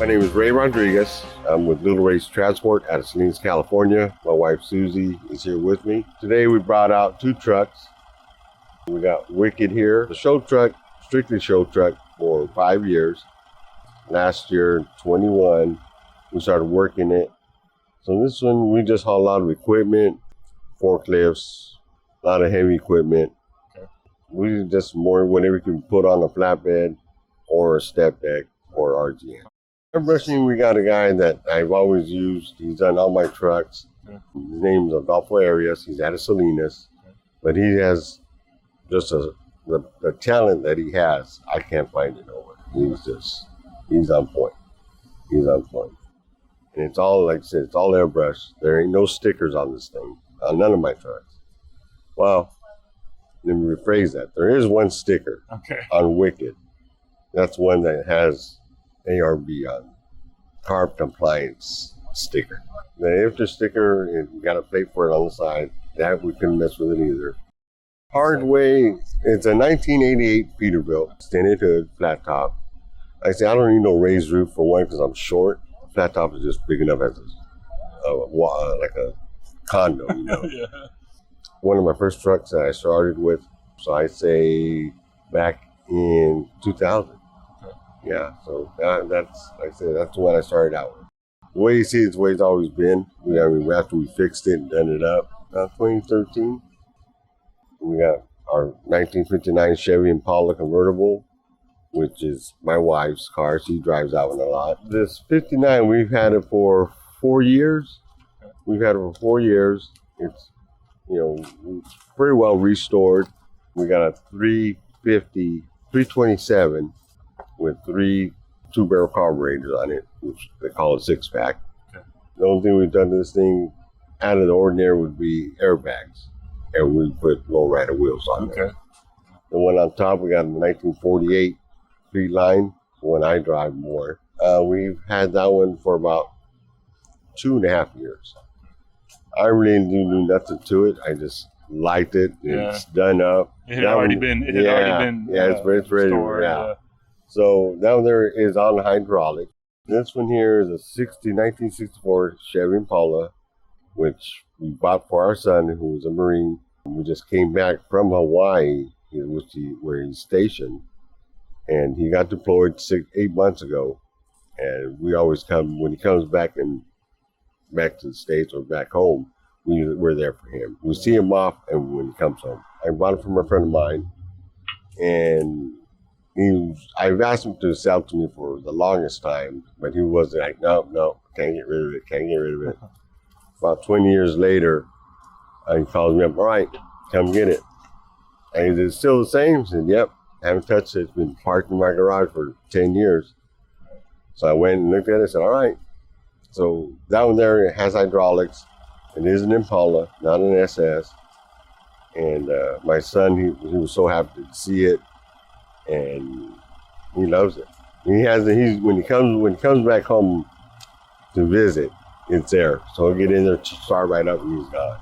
name is Ray Rodriquez. I'm with Little Ray's Transport out of Salinas, California. My wife Susie is here with me. Today we brought out 2 trucks. We got Wicked here, the show truck, strictly show truck for 5 years. Last year, 21, we started working it. So this one, we just haul a lot of equipment, forklifts, a lot of heavy equipment. Okay. We just more whatever you can put on a flatbed or a step deck or RGM. Airbrushing, we got a guy that I've always used. He's done all my trucks. Okay. His name's Adolfo Arias. He's out of Salinas. Okay. But he has just the talent that he has. I can't find it nowhere. He's on point. He's on point. And it's all, like I said, it's all airbrush. There ain't no stickers on this thing, on none of my trucks. Well, let me rephrase that. There is one sticker on Wicked. That's one that has ARB on, carb compliance sticker. The after sticker, you got a plate for it on the side. That we couldn't mess with it either. Hardway, it's a 1988 Peterbilt, tinted hood, flat top. Like I say, I don't need no raised roof for one because I'm short. The flat top is just big enough as like a condo, you know. Yeah. One of my first trucks that I started with, so I say back in 2000. Yeah, so that's, like I said, that's the one I started out with. The way you see it's the way it's always been. After we fixed it and done it up, 2013, we got our 1959 Chevy Impala convertible, which is my wife's car. She drives that one a lot. This 59, we've had it for 4 years. We've had it for 4 years. It's, pretty well restored. We got a 327 with 3 2-barrel carburetors on it, which they call a 6-pack. Okay. The only thing we've done to this thing out of the ordinary would be airbags, and we put low rider wheels on there. The one on top, we got a 1948 Fleetline, the one I drive more. We've had that one for about 2.5 years. I really didn't do nothing to it. I just liked it. Yeah. It's done up. It had already been. It's ready. Yeah. So down there is on hydraulic. This one here is a 1964 Chevy Impala, which we bought for our son, who was a Marine. We just came back from Hawaii, where he's stationed, and he got deployed 8 months ago. And we always come when he comes back to the States or back home. We're there for him. We see him off, and when he comes home, I bought it from a friend of mine, and I've asked him to sell to me for the longest time, but he was like, no, can't get rid of it. About 20 years later, he calls me up, all right, come get it. And is it still the same? I said, yep, haven't touched it. It's been parked in my garage for 10 years. So I went and looked at it and said, all right. So down there, it has hydraulics. It is an Impala, not an SS. And my son, he was so happy to see it. And he loves it. When he comes back home to visit, it's there. So he'll get in there, start right up, and he's gone.